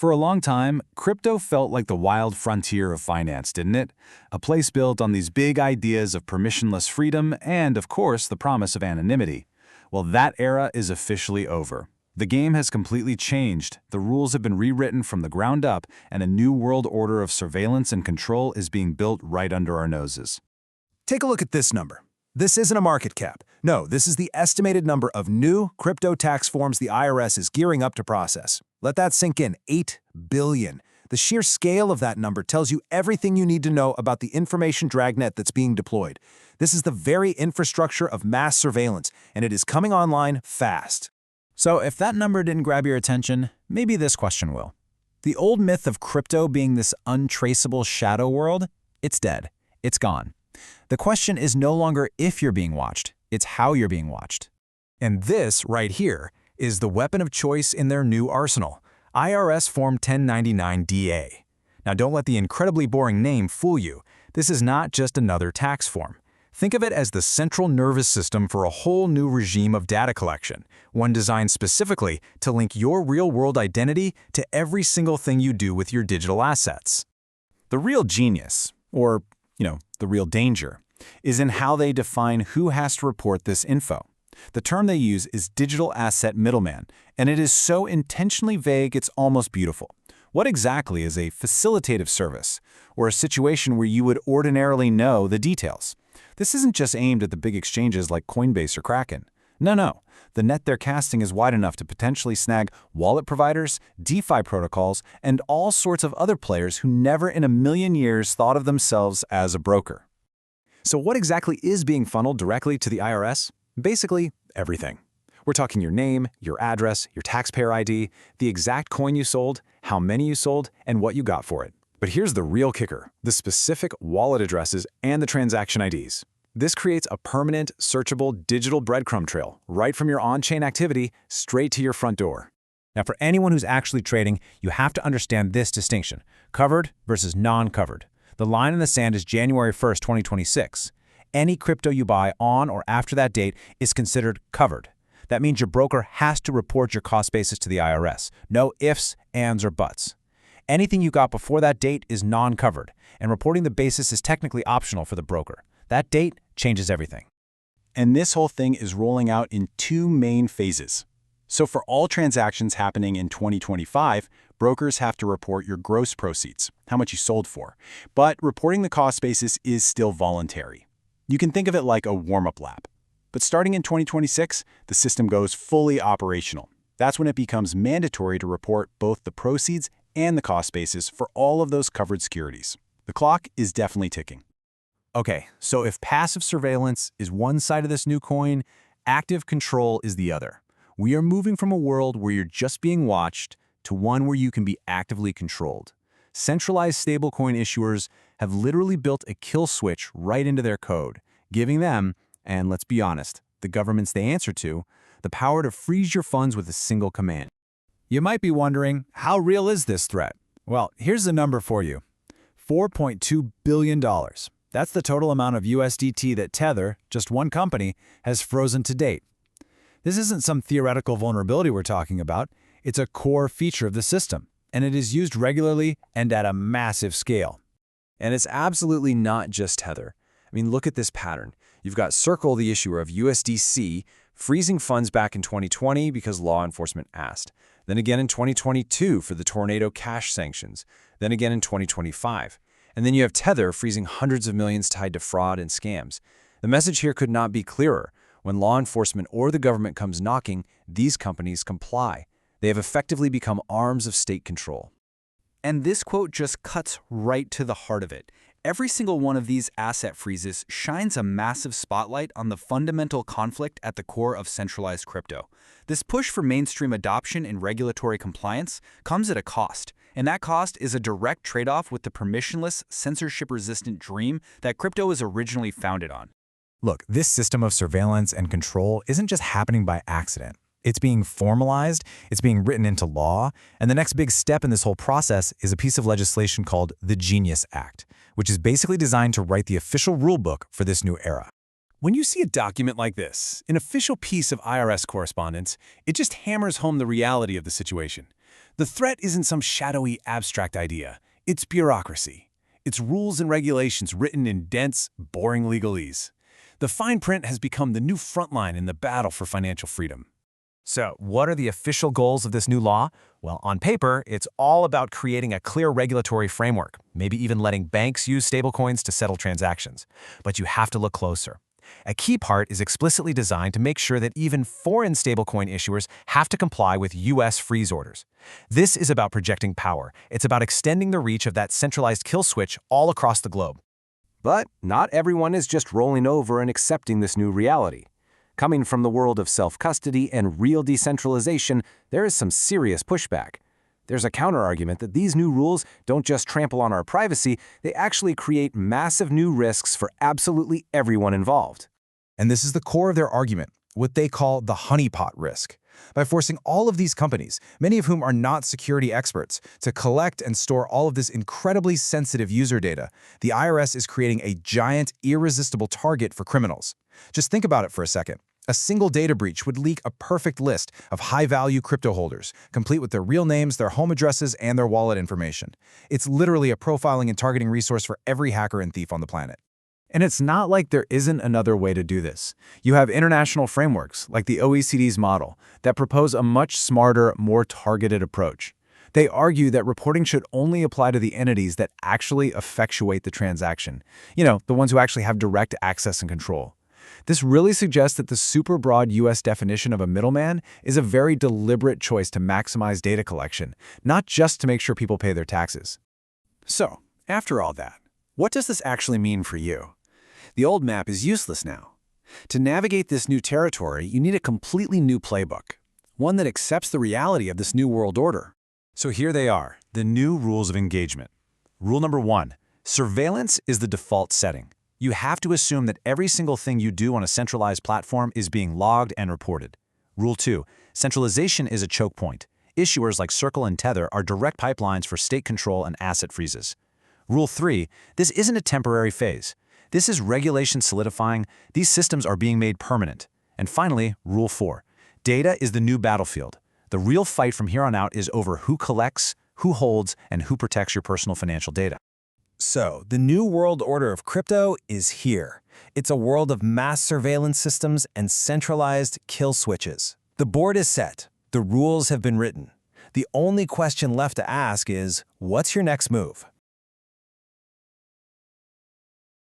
For a long time, crypto felt like the wild frontier of finance, didn't it? A place built on these big ideas of permissionless freedom and, of course, the promise of anonymity. Well, that era is officially over. The game has completely changed, the rules have been rewritten from the ground up, and a new world order of surveillance and control is being built right under our noses. Take a look at this number. This isn't a market cap. No, this is the estimated number of new crypto tax forms the IRS is gearing up to process. Let that sink in, 8 billion. The sheer scale of that number tells you everything you need to know about the information dragnet that's being deployed. This is the very infrastructure of mass surveillance, and it is coming online fast. So if that number didn't grab your attention, maybe this question will. The old myth of crypto being this untraceable shadow world, it's dead. It's gone. The question is no longer if you're being watched, it's how you're being watched. And this, right here, is the weapon of choice in their new arsenal, IRS Form 1099-DA. Now don't let the incredibly boring name fool you. This is not just another tax form. Think of it as the central nervous system for a whole new regime of data collection, one designed specifically to link your real-world identity to every single thing you do with your digital assets. The real genius, or, the real danger, is in how they define who has to report this info. The term they use is digital asset middleman, and it is so intentionally vague it's almost beautiful. What exactly is a facilitative service, or a situation where you would ordinarily know the details? This isn't just aimed at the big exchanges like Coinbase or Kraken. No. The net they're casting is wide enough to potentially snag wallet providers, DeFi protocols, and all sorts of other players who never in a million years thought of themselves as a broker. So what exactly is being funneled directly to the IRS? Basically, everything. We're talking your name, your address, your taxpayer ID, the exact coin you sold, how many you sold, and what you got for it. But here's the real kicker, the specific wallet addresses and the transaction IDs. This creates a permanent, searchable digital breadcrumb trail right from your on-chain activity straight to your front door. Now, for anyone who's actually trading, you have to understand this distinction, covered versus non-covered. The line in the sand is January 1st, 2026. Any crypto you buy on or after that date is considered covered. That means your broker has to report your cost basis to the IRS. No ifs, ands, or buts. Anything you got before that date is non-covered, and reporting the basis is technically optional for the broker. That date changes everything. And this whole thing is rolling out in two main phases. So for all transactions happening in 2025, brokers have to report your gross proceeds, how much you sold for. But reporting the cost basis is still voluntary. You can think of it like a warm-up lap. But starting in 2026, the system goes fully operational. That's when it becomes mandatory to report both the proceeds and the cost basis for all of those covered securities. The clock is definitely ticking. Okay, so if passive surveillance is one side of this new coin, active control is the other. We are moving from a world where you're just being watched to one where you can be actively controlled. Centralized stablecoin issuers have literally built a kill switch right into their code, giving them, and let's be honest, the governments they answer to, the power to freeze your funds with a single command. You might be wondering, how real is this threat? Well, here's the number for you. $4.2 billion. That's the total amount of USDT that Tether, just one company, has frozen to date. This isn't some theoretical vulnerability we're talking about. It's a core feature of the system, and it is used regularly and at a massive scale. And it's absolutely not just Tether. I mean, look at this pattern. You've got Circle, the issuer of USDC, freezing funds back in 2020 because law enforcement asked. Then again in 2022 for the Tornado Cash sanctions. Then again in 2025. And then you have Tether freezing hundreds of millions tied to fraud and scams. The message here could not be clearer. When law enforcement or the government comes knocking, these companies comply. They have effectively become arms of state control. And this quote just cuts right to the heart of it. Every single one of these asset freezes shines a massive spotlight on the fundamental conflict at the core of centralized crypto. This push for mainstream adoption and regulatory compliance comes at a cost, and that cost is a direct trade-off with the permissionless, censorship-resistant dream that crypto is originally founded on. Look, this system of surveillance and control isn't just happening by accident. It's being formalized, it's being written into law, and the next big step in this whole process is a piece of legislation called the Genius Act, which is basically designed to write the official rulebook for this new era. When you see a document like this, an official piece of IRS correspondence, it just hammers home the reality of the situation. The threat isn't some shadowy, abstract idea. It's bureaucracy. It's rules and regulations written in dense, boring legalese. The fine print has become the new front line in the battle for financial freedom. So, what are the official goals of this new law? Well, on paper, it's all about creating a clear regulatory framework, maybe even letting banks use stablecoins to settle transactions. But you have to look closer. A key part is explicitly designed to make sure that even foreign stablecoin issuers have to comply with U.S. freeze orders. This is about projecting power. It's about extending the reach of that centralized kill switch all across the globe. But not everyone is just rolling over and accepting this new reality. Coming from the world of self-custody and real decentralization, there is some serious pushback. There's a counterargument that these new rules don't just trample on our privacy, they actually create massive new risks for absolutely everyone involved. And this is the core of their argument, what they call the honeypot risk. By forcing all of these companies, many of whom are not security experts, to collect and store all of this incredibly sensitive user data, the IRS is creating a giant, irresistible target for criminals. Just think about it for a second. A single data breach would leak a perfect list of high-value crypto holders, complete with their real names, their home addresses, and their wallet information. It's literally a profiling and targeting resource for every hacker and thief on the planet. And it's not like there isn't another way to do this. You have international frameworks, like the OECD's model, that propose a much smarter, more targeted approach. They argue that reporting should only apply to the entities that actually effectuate the transaction. The ones who actually have direct access and control. This really suggests that the super broad U.S. definition of a middleman is a very deliberate choice to maximize data collection, not just to make sure people pay their taxes. So, after all that, what does this actually mean for you? The old map is useless now. To navigate this new territory, you need a completely new playbook, one that accepts the reality of this new world order. So here they are, the new rules of engagement. Rule number 1, surveillance is the default setting. You have to assume that every single thing you do on a centralized platform is being logged and reported. Rule 2, centralization is a choke point. Issuers like Circle and Tether are direct pipelines for state control and asset freezes. Rule 3, this isn't a temporary phase. This is regulation solidifying. These systems are being made permanent. And finally, Rule 4, data is the new battlefield. The real fight from here on out is over who collects, who holds, and who protects your personal financial data. So, the new world order of crypto is here. It's a world of mass surveillance systems and centralized kill switches. The board is set. The rules have been written. The only question left to ask is, what's your next move?